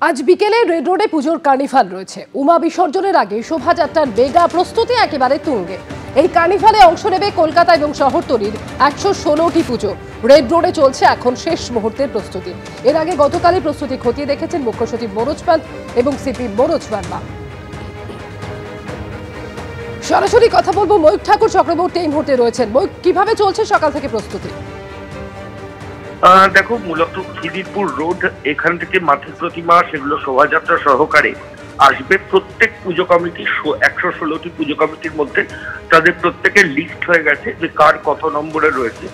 আজ বিকেলে রেড রোডে পুজোর কার্নিভাল রয়েছে। উমা বিসর্জনের আগে শোভাযাত্রার মেগা প্রস্তুতি একেবারে তুঙ্গে। এই কার্নিভালে অংশ নেবে কলকাতা এবং শহরতলির 116টি পুজো। রেড রোডে চলছে এখন শেষ মুহূর্তের প্রস্তুতি। এর আগে গতকালই প্রস্তুতি খতিয়ে দেখেছেন মুখ্য সচিব মনোজ পান্ত এবং সিপি মনোজ বার্মা। সরাসরি কথা বলবো ময়ূক ঠাকুর চক্রবর্তী এই মুহূর্তে রয়েছেন। ময়ূক, কিভাবে চলছে সকাল থেকে প্রস্তুতি? দেখো, মূলত খিদিরপুর রোড এখান থেকে মাটির প্রতিমা সেগুলো শোভাযাত্রা সহকারে আসবে। প্রত্যেক পুজো কমিটি 116টি পুজো কমিটির মধ্যে তাদের প্রত্যেকের লিস্ট হয়ে গেছে যে কার কত নম্বরে রয়েছে।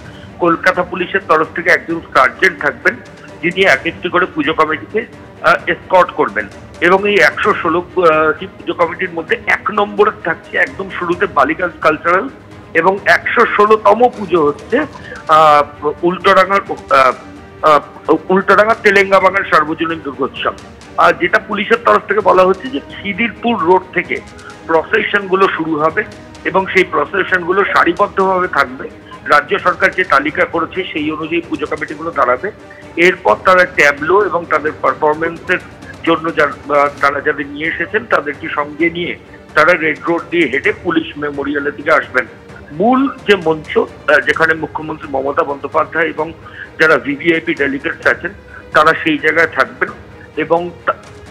কলকাতা পুলিশের তরফ থেকে একজন সার্জেন্ট থাকবেন যিনি এক একটি করে পুজো কমিটিকে এসকর্ট করবেন। এবং এই 116টি পুজো কমিটির মধ্যে 1 নম্বরে থাকছে একদম শুরুতে বালিগঞ্জ কালচারাল, এবং 116তম পুজো হচ্ছে উল্টোডাঙ্গার তেলেঙ্গাবাগান সার্বজনীন দুর্গোৎসব। যেটা পুলিশের তরফ থেকে বলা হচ্ছে যে খিদিরপুর রোড থেকে প্রসেশন গুলো শুরু হবে এবং সেই প্রসেশন গুলো সারিবদ্ধভাবে থাকবে। রাজ্য সরকার যে তালিকা করেছে সেই অনুযায়ী পুজো কমিটিগুলো দাঁড়াবে। এরপর তারা ট্যাবলো এবং তাদের পারফরমেন্সের জন্য তারা যাদের নিয়ে এসেছেন তাদেরকে সঙ্গে নিয়ে তারা রেড রোড দিয়ে হেঁটে পুলিশ মেমোরিয়ালের দিকে আসবেন। মূল যে মঞ্চ, যেখানে মুখ্যমন্ত্রী মমতা বন্দ্যোপাধ্যায় এবং যারা ভিভিআইপি ডেলিগেটস আছেন তারা সেই জায়গায় থাকবেন, এবং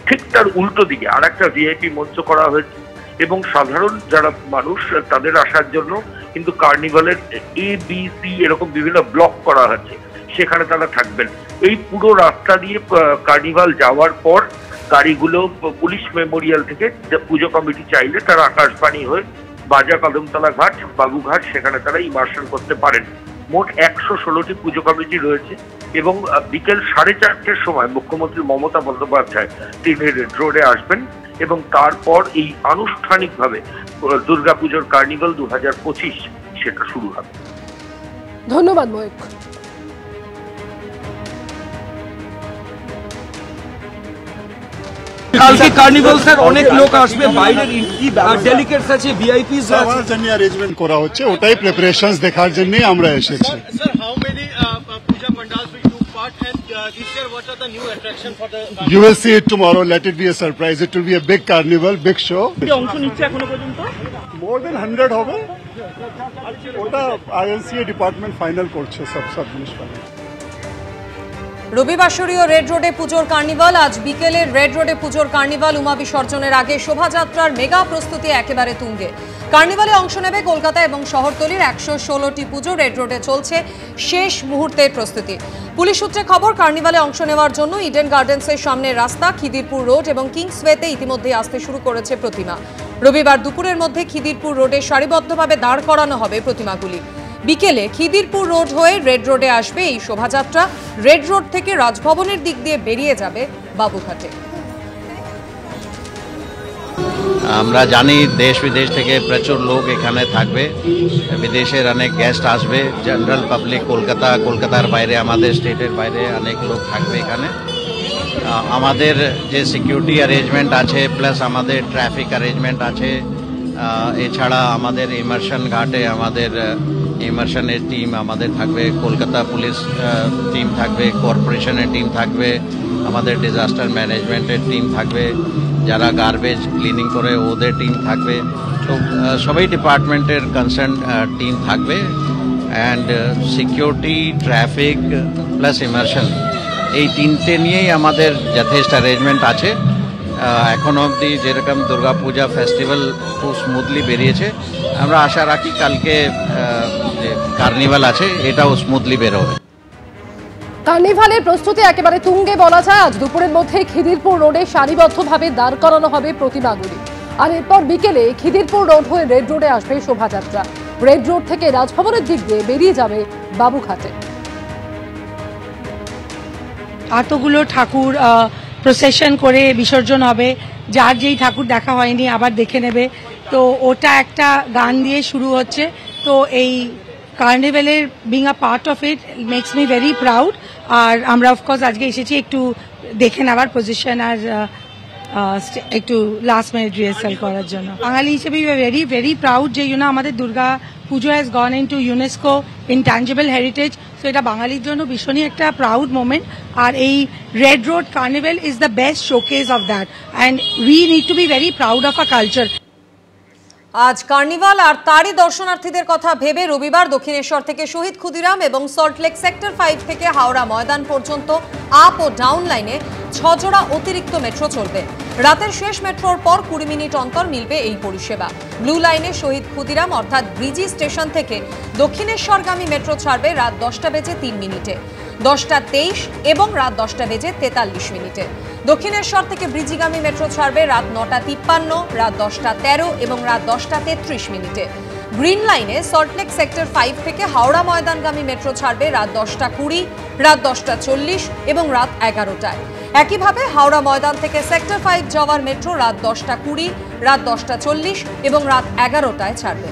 ঠিক তার উল্টো দিকে আর একটা ভিআইপি মঞ্চ করা হয়েছে এবং সাধারণ যারা মানুষ তাদের আসার জন্য কিন্তু কার্নিভালের ABC এরকম বিভিন্ন ব্লক করা হয়েছে, সেখানে তারা থাকবেন। এই পুরো রাস্তা দিয়ে কার্নিভাল যাওয়ার পর গাড়িগুলো পুলিশ মেমোরিয়াল থেকে পুজো কমিটি চাইলে তারা আকাশবাণী হয়ে বাজা কদমতলা ঘাট, বাবুঘাট, সেখানে তারা ইমার্শন করতে পারেন। মোট 116টি পুজো কমিটি রয়েছে এবং বিকেল 4:30টার সময় মুখ্যমন্ত্রী মমতা বন্দ্যোপাধ্যায় তিনি রেড রোডে আসবেন এবং তারপর এই আনুষ্ঠানিকভাবে দুর্গাপুজোর কার্নিভাল 2025 সেটা শুরু হবে। ধন্যবাদ ময়ূক। কালকে কার্নিভাল স্যার অনেক লোক আসবে, বাইরের ডেলিগেটস আছে, ভিআইপিস আছে, সবার জন্য অ্যারেঞ্জমেন্ট করা হচ্ছে, ওটাই প্রিপারেশনস দেখার জন্য আমরা এসেছি। Sir, how many puja pandals will you part, and this year what are the new attraction for the You will see it tomorrow. Let it be a surprise. It will be a big carnival, big show. অংশ নিচ্ছে এখনো পর্যন্ত? More than 100 হবে। ওটা ILCA department final করছে সব জিনিসপত্র। রবিবাসরীয় red রোডে পুজোর কার্নিভাল। আজ বিকেলে রেড রোডে পুজোর কার্নিভাল। উমা বিসর্জনের আগে শোভাযাত্রার মেগা প্রস্তুতি একেবারে তুঙ্গে। কার্নিভালে অংশ নেবে কলকাতা এবং শহরতলির 116টি পুজো। রেড রোডে চলছে শেষ মুহূর্তের প্রস্তুতি। পুলিশ সূত্রে খবর, কার্নিভালে অংশ নেওয়ার জন্য ইডেন গার্ডেন্সের সামনের রাস্তা, খিদিরপুর রোড এবং কিংসওয়েতে ইতিমধ্যে আসতে শুরু করেছে প্রতিমা। রবিবার দুপুরের মধ্যে খিদিরপুর রোডে সারিবদ্ধভাবে দাঁড় করানো হবে প্রতিমাগুলি। বিকেলে খিদিরপুর রোড হয়ে রেড রোডে আসবে এই শোভাযাত্রা। রেড রোড থেকে রাজভবনের দিক দিয়ে বেরিয়ে যাবে বাবুঘাটে। আমরা জানি দেশ বিদেশ থেকে প্রচুর লোক এখানে থাকবে, বিদেশের অনেক গেস্ট আসবে, জেনারেল পাবলিক, কলকাতার বাইরে, আমাদের স্টেটের বাইরে অনেক লোক থাকবে এখানে। আমাদের যে সিকিউরিটি অ্যারেঞ্জমেন্ট আছে প্লাস আমাদের ট্রাফিক অ্যারেঞ্জমেন্ট আছে, এছাড়া আমাদের ইমার্শন ঘাটে আমাদের ইমার্শনের টিম আমাদের থাকবে, কলকাতা পুলিশ টিম থাকবে, কর্পোরেশনের টিম থাকবে, আমাদের ডিজাস্টার ম্যানেজমেন্টের টিম থাকবে, যারা গার্বেজ ক্লিনিং করে ওদের টিম থাকবে। তো সবাই ডিপার্টমেন্টের কনসার্ন টিম থাকবে। And security, traffic plus immersion, এই তিনটে নিয়েই আমাদের যথেষ্ট অ্যারেঞ্জমেন্ট আছে। এখন অবধি যেরকম দুর্গাপূজা ফেস্টিভ্যাল খুব স্মুথলি বেরিয়েছে, আমরা আশা রাখি কালকে যে কার্নিভাল আছে এটাও স্মুথলি বেরোবে। কার্নিভালের প্রস্তুতি একেবারে তুঙ্গে বলা যায়। আজ দুপুরের মধ্যে খিদিরপুর রোডে সারিবদ্ধভাবে দাঁড় করানো হবে প্রতিমাগুলি, আর এরপর বিকেলে খিদিরপুর রোড হয়ে রেড রোডে আসবে শোভাযাত্রা। রেড রোড থেকে রাজভবনের দিক দিয়ে বেরিয়ে যাবে বাবুঘাটে। এতগুলো ঠাকুর প্রসেশন করে বিসর্জন হবে, যার যেই ঠাকুর দেখা হয়নি আবার দেখে নেবে। তো ওটা একটা গান দিয়ে শুরু হচ্ছে। তো এই কার্নিভেলের being a part of it makes me very proud. আর আমরা অফকোর্স আজকে এসেছি একটু দেখে নেওয়ার পজিশন আর একটু লাস্ট মিনিট রিহার্সাল করার জন্য। বাঙালি হিসেবে ভেরি ভেরি প্রাউড যে আমাদের Durga Puja has gone into UNESCO intangible heritage. তো এটা বাঙালির জন্য ভীষণই একটা প্রাউড মোমেন্ট। আর এই red road carnival is the best showcase of that and we need to be very proud of a culture. আজ কার্নিভাল আর তারই দর্শনার্থীদের কথা ভেবে রবিবার দক্ষিণেশ্বর থেকে শহীদ ক্ষুদিরাম এবং সল্টলেক সেক্টর 5 থেকে হাওড়া ময়দান পর্যন্ত আপ ও ডাউন লাইনে 6 জোড়া অতিরিক্ত মেট্রো চলবে। রাতের শেষ মেট্রোর পর 20 মিনিট অন্তর মিলবে এই পরিষেবা। ব্লু লাইনে শহীদ ক্ষুদিরাম অর্থাৎ ব্রিজি স্টেশন থেকে দক্ষিণেশ্বরগামী মেট্রো ছাড়বে রাত 10টা বেজে 3 মিনিটে, 10টা 23 এবং রাত 10টা বেজে 43 মিনিটে। দক্ষিণেশ্বর থেকে ব্রিজিগামী মেট্রো ছাড়বে রাত 9টা 53, রাত 10টা 13 এবং রাত 10টা 33 মিনিটে। গ্রিন লাইনে সল্টলেক সেক্টর 5 থেকে হাওড়া ময়দানগামী মেট্রো ছাড়বে রাত 10টা 20, রাত 10টা 40 এবং রাত 11টায়। একইভাবে হাওড়া ময়দান থেকে সেক্টর 5 যাওয়ার মেট্রো রাত 10টা 20, রাত 10টা 40 এবং রাত 11টায় ছাড়বে।